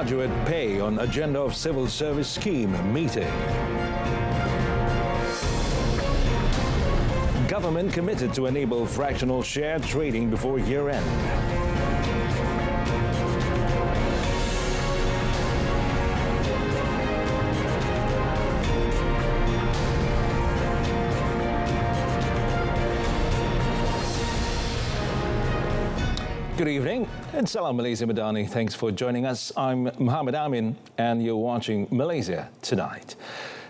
graduate pay on agenda of civil service scheme meeting. Government committed to enable fractional share trading before year-end. Good evening and Salam Malaysia Madani. Thanks for joining us. I'm Muhammad Amin and you're watching Malaysia Tonight.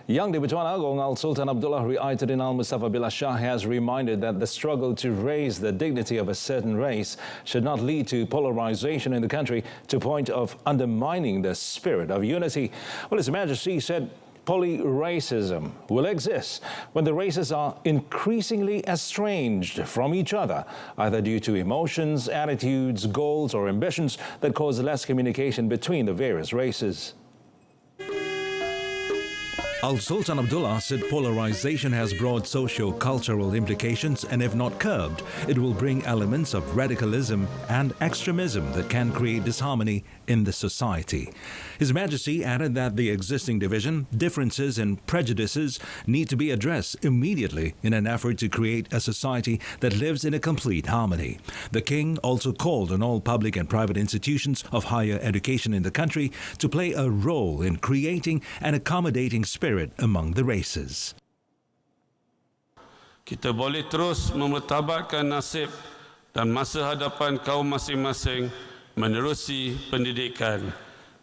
Young Di-Pertuan Agong Al-Sultan Abdullah Ri'ayatuddin Al-Mustafa Billah Shah has reminded that the struggle to raise the dignity of a certain race should not lead to polarization in the country to the point of undermining the spirit of unity. Well, His Majesty said polyracism will exist when the races are increasingly estranged from each other, either due to emotions, attitudes, goals or ambitions that cause less communication between the various races. Al-Sultan Abdullah said polarization has broad socio-cultural implications and if not curbed, it will bring elements of radicalism and extremism that can create disharmony in the society. His Majesty added that the existing division, differences and prejudices need to be addressed immediately in an effort to create a society that lives in a complete harmony. The King also called on all public and private institutions of higher education in the country to play a role in creating an accommodating spirit among the races. Kita boleh terus memertabatkan nasib dan masa hadapan kaum masing-masing menerusi pendidikan,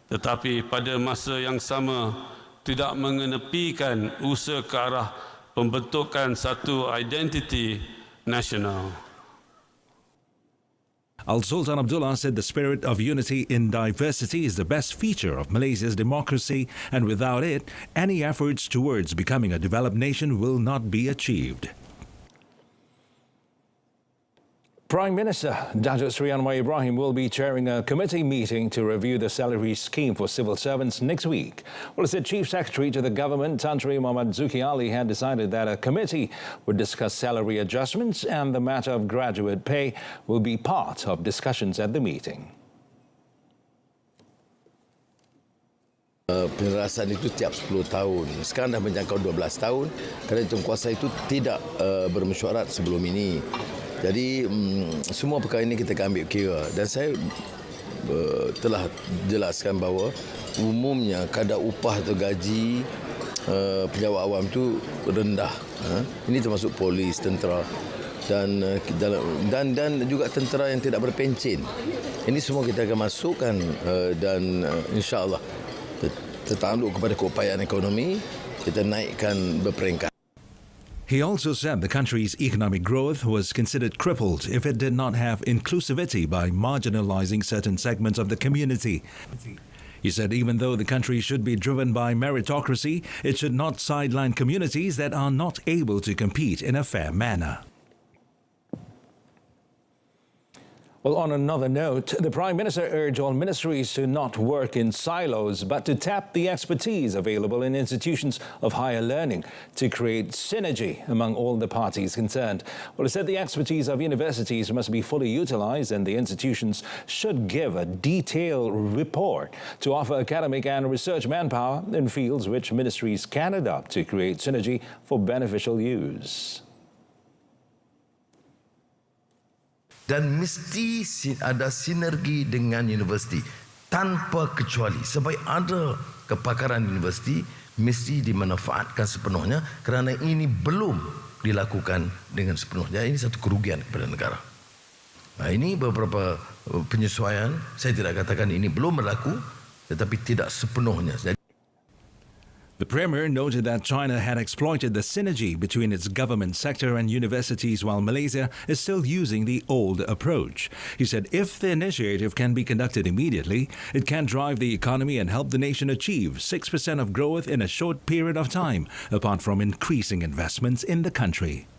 tetapi pada masa yang sama tidak mengenepikan usaha ke arah pembentukan satu identiti nasional. Al-Sultan Abdullah said the spirit of unity in diversity is the best feature of Malaysia's democracy, and without it, any efforts towards becoming a developed nation will not be achieved. Prime Minister Datuk Seri Anwar Ibrahim will be chairing a committee meeting to review the salary scheme for civil servants next week. Well, as the Chief Secretary to the government, Tan Sri Muhammad Zuki Ali, had decided that a committee would discuss salary adjustments and the matter of graduate pay will be part of discussions at the meeting. Penerasan itu tiap 10 tahun. Sekarang dah menjangkau 12 tahun kerana Tunkuasa itu tidak bermesyuarat sebelum ini. Jadi semua perkara ini kita akan ambil kira dan saya telah jelaskan bahawa umumnya kadar upah atau gaji pejabat awam itu rendah. Ini termasuk polis, tentera dan juga tentera yang tidak berpencen. Ini semua kita akan masukkan dan insya-Allah tertanduk kepada keupayaan ekonomi kita naikkan berperingkat. He also said the country's economic growth was considered crippled if it did not have inclusivity by marginalizing certain segments of the community. He said even though the country should be driven by meritocracy, it should not sideline communities that are not able to compete in a fair manner. Well, on another note, the Prime Minister urged all ministries to not work in silos, but to tap the expertise available in institutions of higher learning to create synergy among all the parties concerned. Well, he said the expertise of universities must be fully utilized and the institutions should give a detailed report to offer academic and research manpower in fields which ministries can adopt to create synergy for beneficial use. Dan mesti ada sinergi dengan universiti tanpa kecuali. Sebab ada kepakaran universiti mesti dimanfaatkan sepenuhnya kerana ini belum dilakukan dengan sepenuhnya. Ini satu kerugian kepada negara. Nah, ini beberapa penyesuaian. Saya tidak katakan ini belum berlaku, tetapi tidak sepenuhnya. The Premier noted that China had exploited the synergy between its government sector and universities while Malaysia is still using the old approach. He said if the initiative can be conducted immediately, it can drive the economy and help the nation achieve 6% of growth in a short period of time, apart from increasing investments in the country.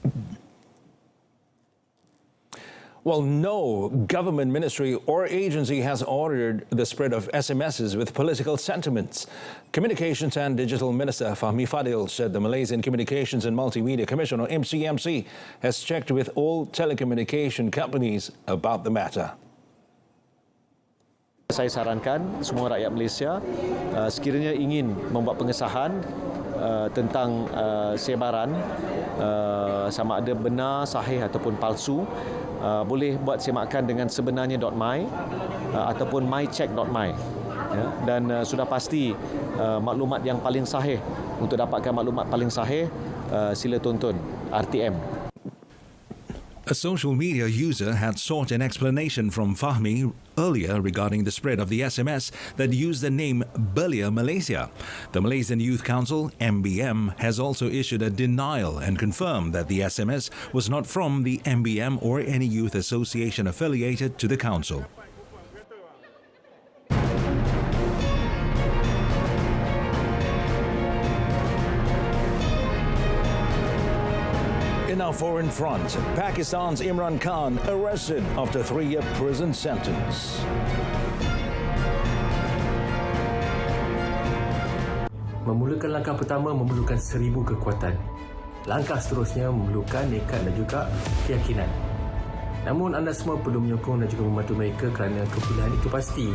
Well, no government ministry or agency has ordered the spread of SMSs with political sentiments. Communications and Digital Minister Fahmi Fadil said the Malaysian Communications and Multimedia Commission, or MCMC, has checked with all telecommunication companies about the matter. Saya sarankan semua rakyat Malaysia sekiranya ingin membuat pengesahan tentang sebaran sama ada benar, sahih ataupun palsu, boleh buat semakan dengan sebenarnya.my ataupun mycheck.my. Ya, dan sudah pasti maklumat yang paling sahih. Untuk dapatkan maklumat paling sahih, sila tonton RTM. A social media user had sought an explanation from Fahmi earlier regarding the spread of the SMS that used the name Berita Malaysia. The Malaysian Youth Council, MBM, has also issued a denial and confirmed that the SMS was not from the MBM or any youth association affiliated to the council. In our foreign front, Pakistan's Imran Khan arrested after 3-year prison sentence. Memulakan langkah pertama memerlukan 1000 kekuatan. Langkah seterusnya memerlukan nekat dan juga keyakinan. Namun anda semua perlu menyokong dan juga membantu mereka kerana kepilihan itu pasti.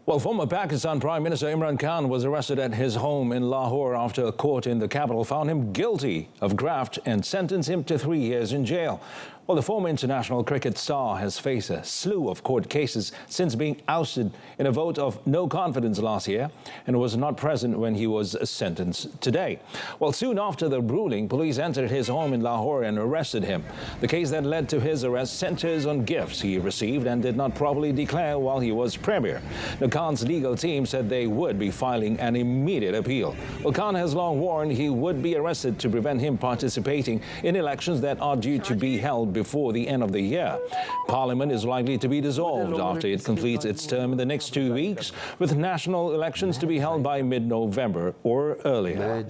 Well, former Pakistan Prime Minister Imran Khan was arrested at his home in Lahore after a court in the capital found him guilty of graft and sentenced him to 3 years in jail. Well, the former international cricket star has faced a slew of court cases since being ousted in a vote of no confidence last year and was not present when he was sentenced today. Well, soon after the ruling, police entered his home in Lahore and arrested him. The case that led to his arrest centers on gifts he received and did not properly declare while he was premier. Now, Khan's legal team said they would be filing an immediate appeal. Well, Khan has long warned he would be arrested to prevent him participating in elections that are due to be held before the end of the year. Parliament is likely to be dissolved after it completes its term in the next 2 weeks, with national elections to be held by mid-November or earlier.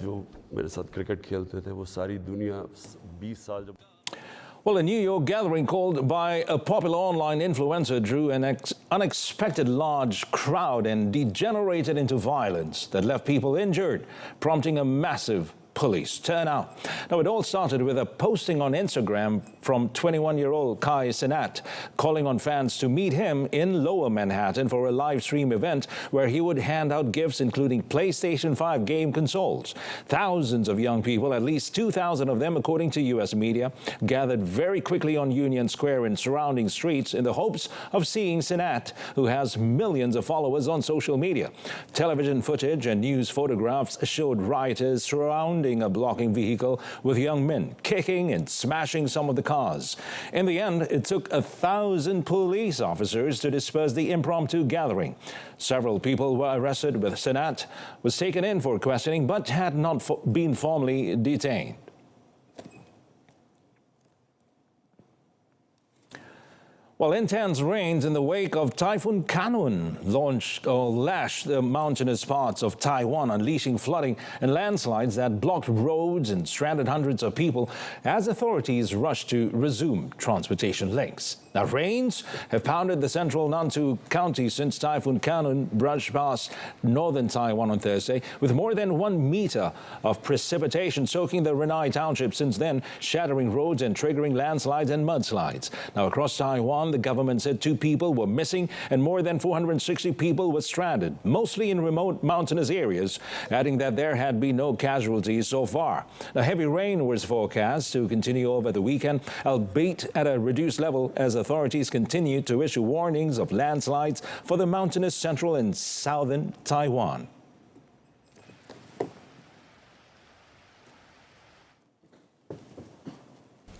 Well, a New York gathering called by a popular online influencer drew an unexpected large crowd and degenerated into violence that left people injured, prompting a massive police turnout. Now, it all started with a posting on Instagram from 21-year-old Kai Sinat, calling on fans to meet him in Lower Manhattan for a live stream event where he would hand out gifts including PlayStation 5 game consoles. Thousands of young people, at least 2,000 of them according to U.S. media, gathered very quickly on Union Square and surrounding streets in the hopes of seeing Sinat, who has millions of followers on social media. Television footage and news photographs showed rioters surrounding a blocking vehicle with young men kicking and smashing some of the cars. In the end, it took 1,000 police officers to disperse the impromptu gathering. Several people were arrested, with Sinat was taken in for questioning but had not been formally detained. Well, intense rains in the wake of Typhoon Kanun lashed the mountainous parts of Taiwan, unleashing flooding and landslides that blocked roads and stranded hundreds of people as authorities rushed to resume transportation links. Now, rains have pounded the central Nantou County since Typhoon Kanun brushed past northern Taiwan on Thursday, with more than 1 meter of precipitation soaking the Renai Township since then, shattering roads and triggering landslides and mudslides. Now, across Taiwan, the government said 2 people were missing and more than 460 people were stranded, mostly in remote mountainous areas, adding that there had been no casualties so far. Now, heavy rain was forecast to continue over the weekend, albeit at a reduced level, as authorities continue to issue warnings of landslides for the mountainous central and southern Taiwan.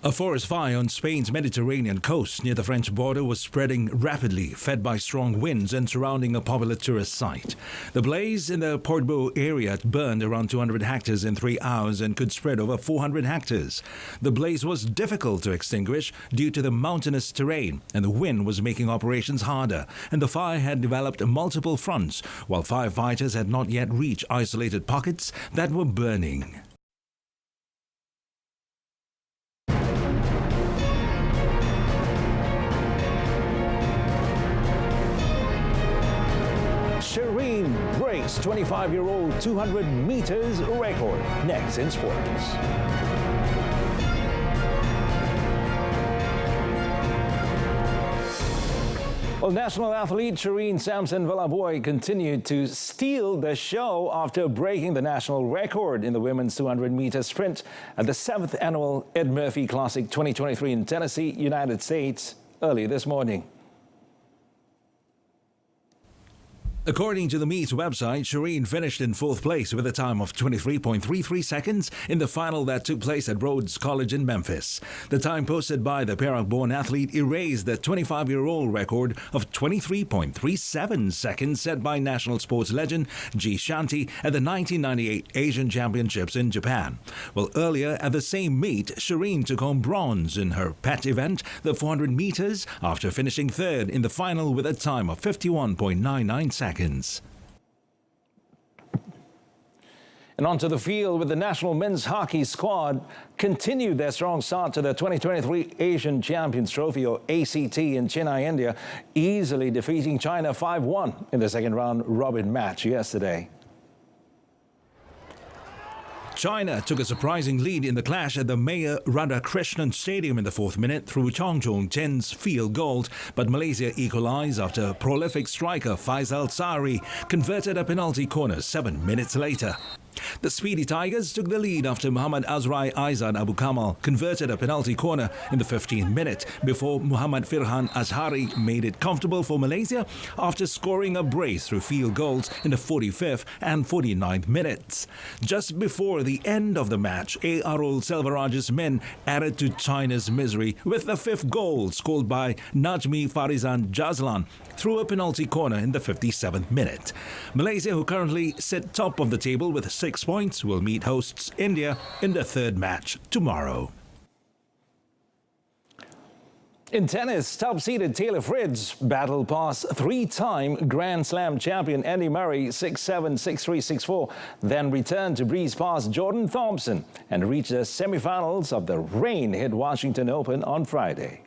A forest fire on Spain's Mediterranean coast near the French border was spreading rapidly, fed by strong winds and surrounding a popular tourist site. The blaze in the Portbou area burned around 200 hectares in 3 hours and could spread over 400 hectares. The blaze was difficult to extinguish due to the mountainous terrain, and the wind was making operations harder, and the fire had developed multiple fronts, while firefighters had not yet reached isolated pockets that were burning. Shireen breaks 25-year-old 200 meters record. Next in sports. Well, national athlete Shireen Samson Villaboy continued to steal the show after breaking the national record in the women's 200-meter sprint at the 7th annual Ed Murphy Classic 2023 in Tennessee, United States, early this morning. According to the meet's website, Shireen finished in 4th place with a time of 23.33 seconds in the final that took place at Rhodes College in Memphis. The time posted by the Perak-born athlete erased the 25-year-old record of 23.37 seconds set by national sports legend G. Shanti at the 1998 Asian Championships in Japan. Well, earlier at the same meet, Shireen took home bronze in her pet event, the 400 meters, after finishing 3rd in the final with a time of 51.99 seconds. And onto the field with the national men's hockey squad continued their strong start to the 2023 Asian Champions Trophy, or ACT, in Chennai, India, easily defeating China 5-1 in the second round robin match yesterday. China took a surprising lead in the clash at the Mayor Radhakrishnan Stadium in the 4th minute through Chong Chong Chen's field goal, but Malaysia equalised after prolific striker Faisal Sari converted a penalty corner 7 minutes later. The Speedy Tigers took the lead after Muhammad Azrai Aizad Abu Kamal converted a penalty corner in the 15th minute before Muhammad Firhan Azhari made it comfortable for Malaysia after scoring a brace through field goals in the 45th and 49th minutes. Just before the end of the match, A. Arul Selvaraj's men added to China's misery with the 5th goal scored by Najmi Farizan Jazlan through a penalty corner in the 57th minute. Malaysia, who currently sit top of the table with 6 points, will meet hosts India in the 3rd match tomorrow. In tennis, top-seeded Taylor Fritz battled past 3-time Grand Slam champion Andy Murray 6-7, 6-3, 6-4, then returned to breeze past Jordan Thompson and reached the semi-finals of the rain-hit Washington Open on Friday.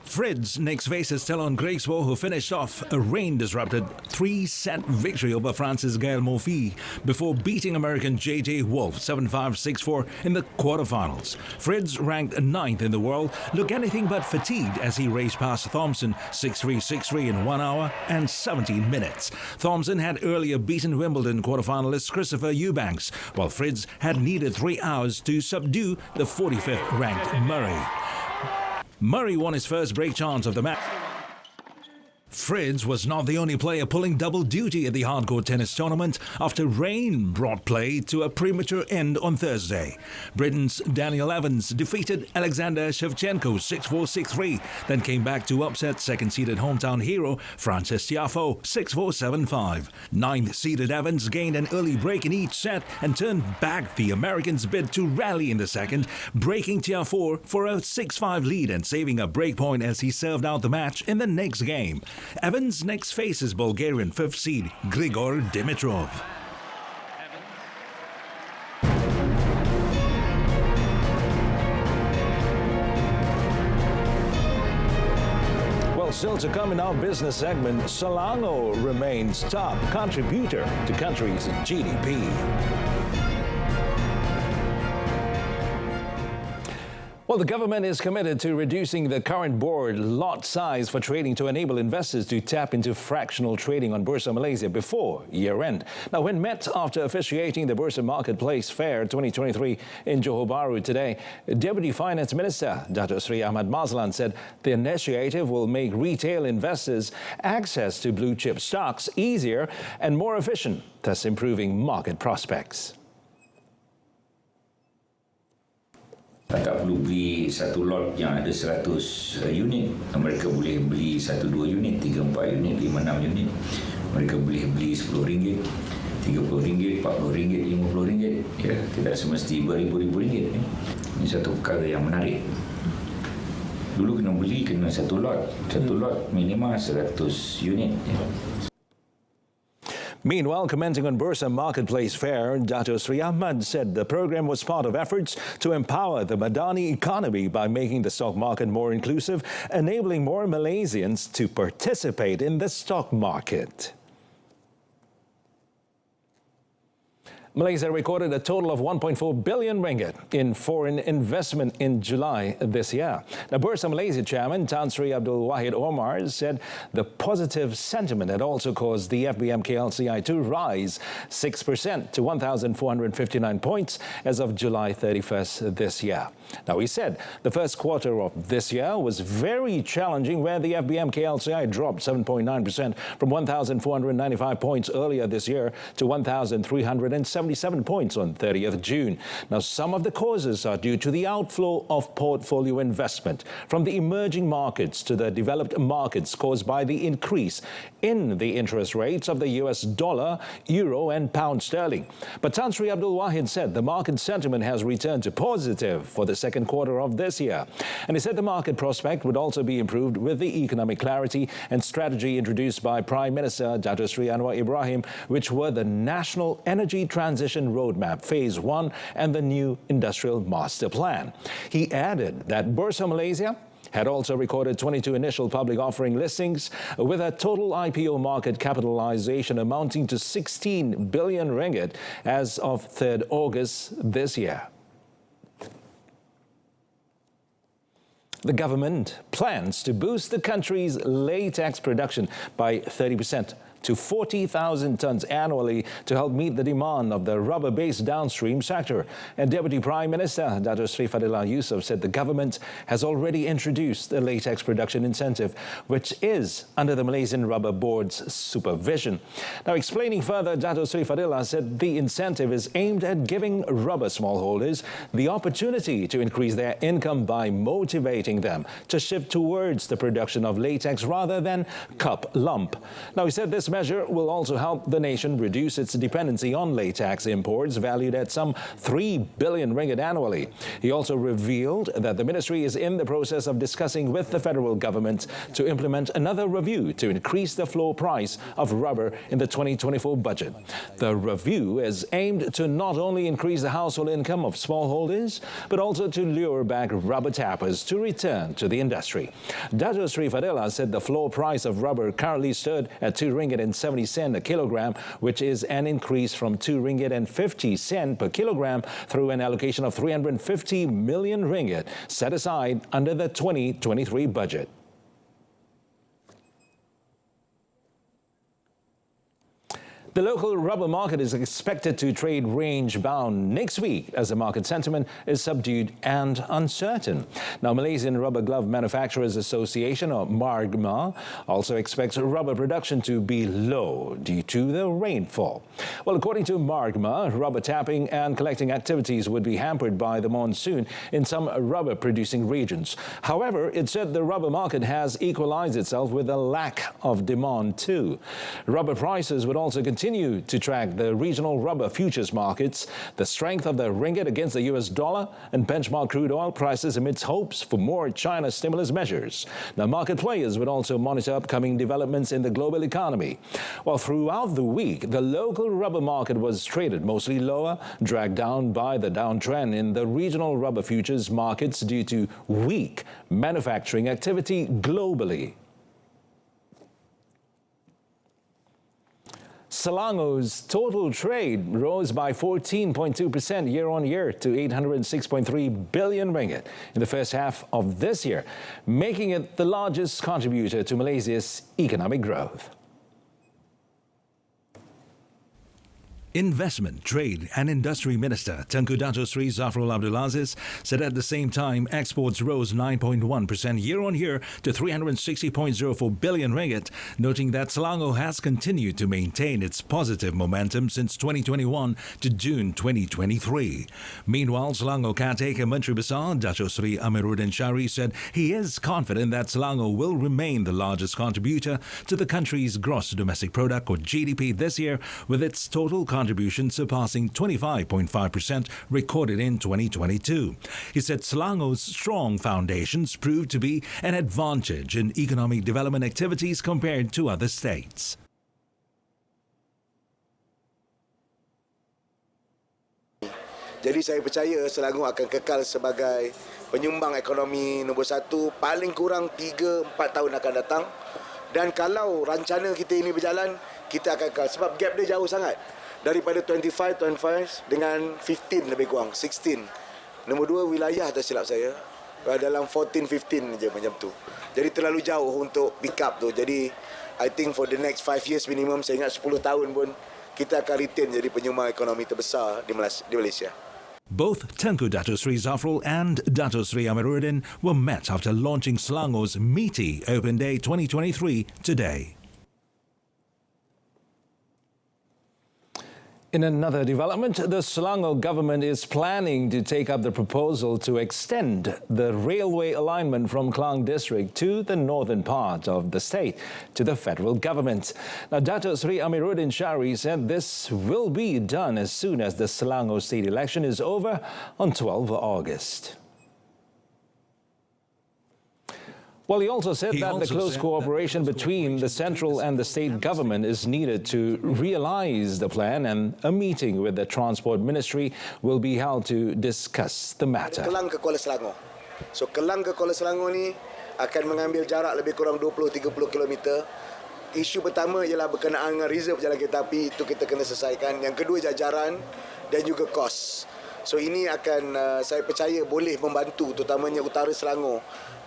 Fritz next faces Telon Graceful, who finished off a rain-disrupted 3-set victory over France's Gaël Monfils before beating American J.J. Wolf 7-5, 6-4 in the quarterfinals. Fritz, ranked 9th in the world, looked anything but fatigued as he raced past Thompson 6-3, 6-3 in 1 hour and 17 minutes. Thompson had earlier beaten Wimbledon quarterfinalist Christopher Eubanks, while Fritz had needed 3 hours to subdue the 45th ranked Murray. Murray won his first break chance of the match. Fritz was not the only player pulling double duty at the hardcourt tennis tournament after rain brought play to a premature end on Thursday. Britain's Daniel Evans defeated Alexander Shevchenko 6-4, 6-3, then came back to upset second-seeded hometown hero Frances Tiafoe 6-4, 7-5. 9th-seeded Evans gained an early break in each set and turned back the Americans' bid to rally in the second, breaking Tiafoe for a 6-5 lead and saving a break point as he served out the match in the next game. Evans next faces Bulgarian 5th seed Grigor Dimitrov. Well, still to come in our business segment, Selangor remains top contributor to country's GDP. Well, the government is committed to reducing the current board lot size for trading to enable investors to tap into fractional trading on Bursa Malaysia before year-end. Now, when met after officiating the Bursa Marketplace Fair 2023 in Johor Bahru today, Deputy Finance Minister Datuk Seri Ahmad Mazlan said the initiative will make retail investors access to blue-chip stocks easier and more efficient, thus improving market prospects. Tak perlu beli satu lot yang ada 100 unit. Mereka boleh beli 1-2 unit, 3-4 unit, 5-6 unit. Mereka boleh beli RM10, RM30, RM40, RM50. Ya, tidak semesti beribu-ribu ringgit. Ini satu perkara yang menarik. Dulu kena satu lot minimal 100 unit. Ya. Meanwhile, commenting on Bursa Marketplace Fair, Datuk Seri Ahmad said the program was part of efforts to empower the Madani economy by making the stock market more inclusive, enabling more Malaysians to participate in the stock market. Malaysia recorded a total of 1.4 billion ringgit in foreign investment in July this year. Now, Bersama Malaysia Chairman Tan Sri Abdul Wahid Omar said the positive sentiment had also caused the FBM KLCI to rise 6% to 1,459 points as of July 31st this year. Now, he said the first quarter of this year was very challenging, where the FBM KLCI dropped 7.9% from 1,495 points earlier this year to 1,377 points on 30th June. Now, some of the causes are due to the outflow of portfolio investment from the emerging markets to the developed markets caused by the increase in the interest rates of the US dollar, euro and pound sterling. But Tan Sri Abdul Wahid said the market sentiment has returned to positive for the second quarter of this year. And he said the market prospect would also be improved with the economic clarity and strategy introduced by Prime Minister Dato' Sri Anwar Ibrahim, which were the National Energy Transition Roadmap Phase 1 and the new Industrial Master Plan. He added that Bersama Malaysia had also recorded 22 initial public offering listings with a total IPO market capitalization amounting to 16 billion ringgit as of 3rd August this year. The government plans to boost the country's latex production by 30% to 40,000 tons annually to help meet the demand of the rubber-based downstream sector. And Deputy Prime Minister Dato' Sri Fadillah Yusof said the government has already introduced a latex production incentive, which is under the Malaysian Rubber Board's supervision. Now, explaining further, Dato' Sri Fadillah said the incentive is aimed at giving rubber smallholders the opportunity to increase their income by motivating them to shift towards the production of latex rather than cup lump. Now, he said this measure will also help the nation reduce its dependency on latex imports valued at some 3 billion ringgit annually. He also revealed that the ministry is in the process of discussing with the federal government to implement another review to increase the floor price of rubber in the 2024 budget. The review is aimed to not only increase the household income of smallholders, but also to lure back rubber tappers to return to the industry. Dato' Sri Fadillah said the floor price of rubber currently stood at 2 ringgit and 70 cent a kilogram, which is an increase from 2 ringgit and 50 cent per kilogram through an allocation of 350 million ringgit set aside under the 2023 budget. The local rubber market is expected to trade range-bound next week as the market sentiment is subdued and uncertain. Now, Malaysian Rubber Glove Manufacturers Association, or MARGMA, also expects rubber production to be low due to the rainfall. Well, according to MARGMA, rubber tapping and collecting activities would be hampered by the monsoon in some rubber-producing regions. However, it said the rubber market has equalized itself with a lack of demand too. Rubber prices would also continue to track the regional rubber futures markets, the strength of the ringgit against the US dollar, and benchmark crude oil prices amidst hopes for more China stimulus measures. Now, market players would also monitor upcoming developments in the global economy. Well, throughout the week, the local rubber market was traded mostly lower, dragged down by the downtrend in the regional rubber futures markets due to weak manufacturing activity globally. Selangor's total trade rose by 14.2% year-on-year to 806.3 billion ringgit in the first half of this year, making it the largest contributor to Malaysia's economic growth. Investment, Trade and Industry Minister Tengku Dato' Sri Zafrul Abdul Aziz said at the same time exports rose 9.1% year-on-year to 360.04 billion ringgit, noting that Selangor has continued to maintain its positive momentum since 2021 to June 2023. Meanwhile, Selangor caretaker Menteri Besar Dato' Sri Amiruddin Shari said he is confident that Selangor will remain the largest contributor to the country's gross domestic product or GDP this year, with its total contribution surpassing 25.5% recorded in 2022. He said Selangor's strong foundations proved to be an advantage in economic development activities compared to other states. Jadi saya percaya Selangor akan kekal sebagai penyumbang ekonomi nombor 1 paling kurang 3-4 tahun akan datang. Dan kalau rancana kita ini berjalan, kita akan kekal. Sebab gap dia jauh sangat. Daripada 25 dengan 15 lebih kurang, 16. Nombor 2 wilayah tak silap saya. Dalam 14-15 je macam tu. Jadi terlalu jauh untuk pick up tu. Jadi I think for the next 5 years minimum, saya ingat 10 tahun pun, kita akan retain jadi penyumbang ekonomi terbesar di Malaysia. Both Tengku Dato Sri Zafrul and Dato Sri Amiruddin were met after launching Selangor's meaty Open Day 2023 today. In another development, the Selangor government is planning to take up the proposal to extend the railway alignment from Klang district to the northern part of the state to the federal government. Now, Dato Sri Amiruddin Shari said this will be done as soon as the Selangor state election is over on 12 August. Well, he also said that the close cooperation between the central and the state government is needed to realise the plan, and a meeting with the Transport Ministry will be held to discuss the matter. Kelang ke Kuala Selangor. So Kelang ke Kuala Selangor ni akan mengambil jarak lebih kurang 20-30 km. Isu pertama ialah berkenaan dengan reserve jalan kereta api, itu kita kena selesaikan. Yang kedua jajaran dan juga kos. So ini akan saya percaya boleh membantu terutamanya utara Selangor.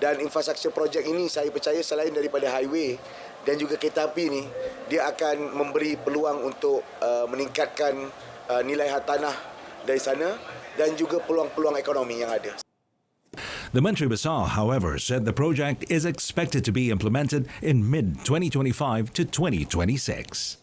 Dan infrastruktur projek ini saya percaya selain daripada highway dan juga kereta api ni, dia akan memberi peluang untuk meningkatkan nilai hartanah dari sana dan juga peluang-peluang ekonomi yang ada. The Menteri Besar, however, said the project is expected to be implemented in mid-2025 to 2026.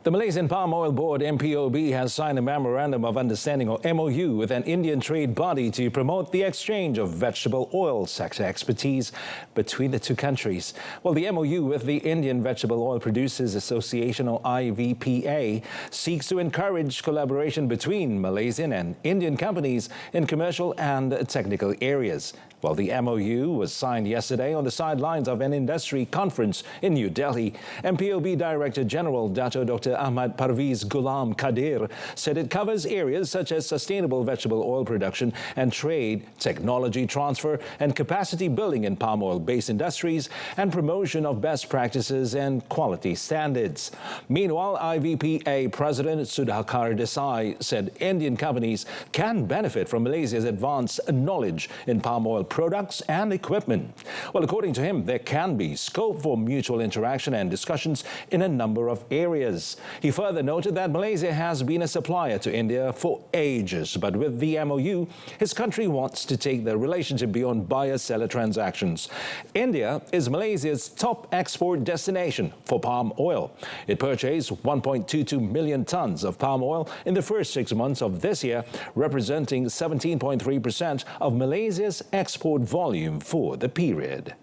The Malaysian Palm Oil Board, MPOB, has signed a Memorandum of Understanding, or MOU, with an Indian trade body to promote the exchange of vegetable oil sector expertise between the two countries. Well, the MOU with the Indian Vegetable Oil Producers Association, or IVPA, seeks to encourage collaboration between Malaysian and Indian companies in commercial and technical areas. Well, the MOU was signed yesterday on the sidelines of an industry conference in New Delhi. MPOB Director General Dato Dr. Ahmad Parvez Ghulam Kadir said it covers areas such as sustainable vegetable oil production and trade, technology transfer and capacity building in palm oil-based industries, and promotion of best practices and quality standards. Meanwhile, IVPA President Sudhakar Desai said Indian companies can benefit from Malaysia's advanced knowledge in palm oil products and equipment. Well, according to him, there can be scope for mutual interaction and discussions in a number of areas. He further noted that Malaysia has been a supplier to India for ages, but with the MOU, his country wants to take the relationship beyond buyer-seller transactions. India is Malaysia's top export destination for palm oil. It purchased 1.22 million tons of palm oil in the first 6 months of this year, representing 17.3% of Malaysia's export volume for the period.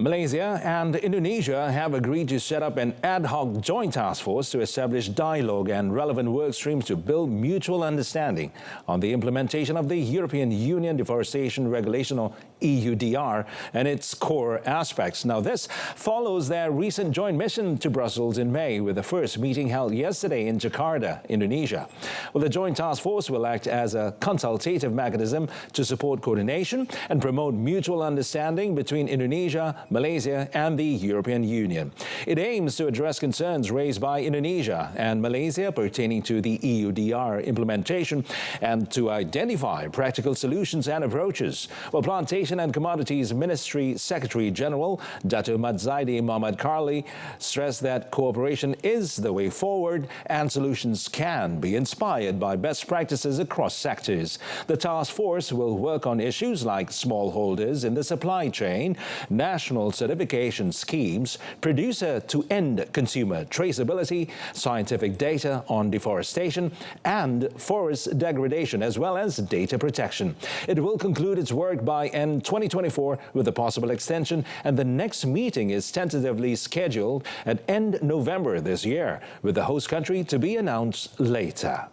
Malaysia and Indonesia have agreed to set up an ad hoc joint task force to establish dialogue and relevant work streams to build mutual understanding on the implementation of the European Union Deforestation Regulation, or EUDR, and its core aspects. Now, this follows their recent joint mission to Brussels in May, with the first meeting held yesterday in Jakarta, Indonesia. Well, the joint task force will act as a consultative mechanism to support coordination and promote mutual understanding between Indonesia, Malaysia and the European Union. It aims to address concerns raised by Indonesia and Malaysia pertaining to the EUDR implementation and to identify practical solutions and approaches. Well, Plantation and Commodities Ministry Secretary General Dato Madzaidi Muhammad Karli stressed that cooperation is the way forward and solutions can be inspired by best practices across sectors. The task force will work on issues like smallholders in the supply chain, national certification schemes, producer-to-end consumer traceability, scientific data on deforestation and forest degradation, as well as data protection. It will conclude its work by end 2024 with a possible extension, and the next meeting is tentatively scheduled at end November this year, with the host country to be announced later.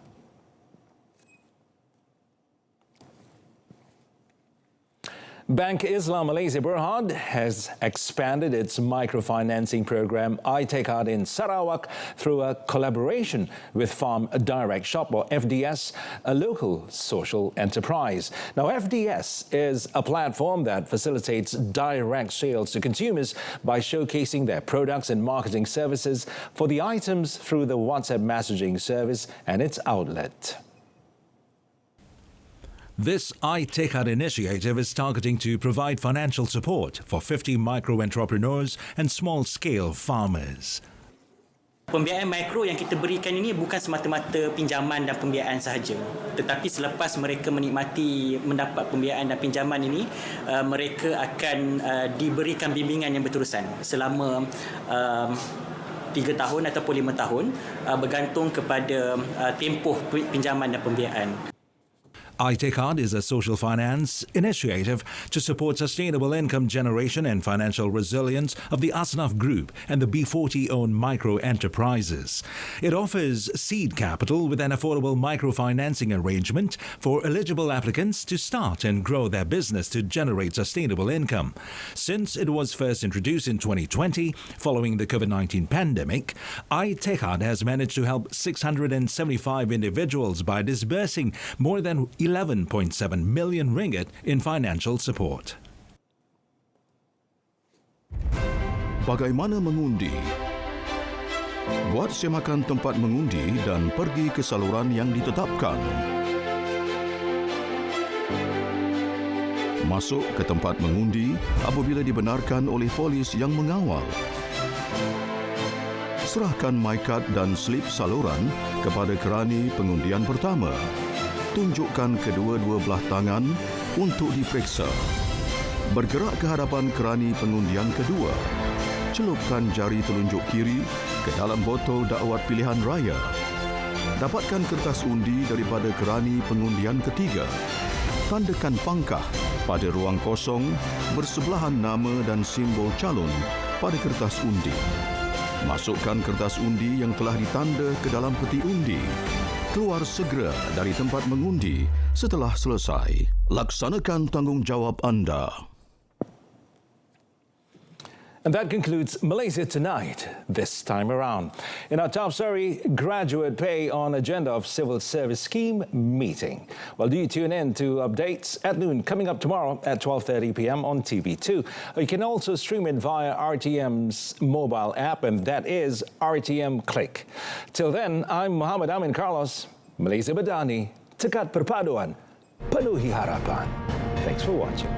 Bank Islam Malaysia Berhad has expanded its microfinancing program iTekad in Sarawak through a collaboration with Farm Direct Shop, or FDS, a local social enterprise. Now, FDS is a platform that facilitates direct sales to consumers by showcasing their products and marketing services for the items through the WhatsApp messaging service and its outlet. This iTekad initiative is targeting to provide financial support for 50 micro-entrepreneurs and small-scale farmers. Pembiayaan mikro yang kita berikan ini bukan semata-mata pinjaman dan pembiayaan sahaja, tetapi selepas mereka mendapat pembiayaan dan pinjaman ini, mereka akan diberikan bimbingan yang berterusan selama 3 tahun ataupun 5 tahun, bergantung kepada tempoh pinjaman dan pembiayaan. iTekad is a social finance initiative to support sustainable income generation and financial resilience of the Asnaf Group and the B40-owned micro-enterprises. It offers seed capital with an affordable microfinancing arrangement for eligible applicants to start and grow their business to generate sustainable income. Since it was first introduced in 2020, following the COVID-19 pandemic, iTekad has managed to help 675 individuals by disbursing more than 11.7 million ringgit in financial support. Bagaimana mengundi? Buat semakan tempat mengundi dan pergi ke saluran yang ditetapkan. Masuk ke tempat mengundi apabila dibenarkan oleh polis yang mengawal. Serahkan MyCard dan slip saluran kepada kerani pengundian pertama. Tunjukkan kedua-dua belah tangan untuk diperiksa. Bergerak ke hadapan kerani pengundian kedua. Celupkan jari telunjuk kiri ke dalam botol dakwat pilihan raya. Dapatkan kertas undi daripada kerani pengundian ketiga. Tandakan pangkah pada ruang kosong bersebelahan nama dan simbol calon pada kertas undi. Masukkan kertas undi yang telah ditanda ke dalam peti undi. Keluar segera dari tempat mengundi setelah selesai. Laksanakan tanggungjawab anda. And that concludes Malaysia Tonight this time around. In our top story, graduate pay on agenda of civil service scheme meeting. Well, do tune in to updates at noon coming up tomorrow at 12:30 p.m. on TV2. You can also stream it via RTM's mobile app, and that is RTM Click. Till then, I'm Muhammad Amin Carlos. Malaysia Madani, Tekat Perpaduan, Penuhi Harapan. Thanks for watching.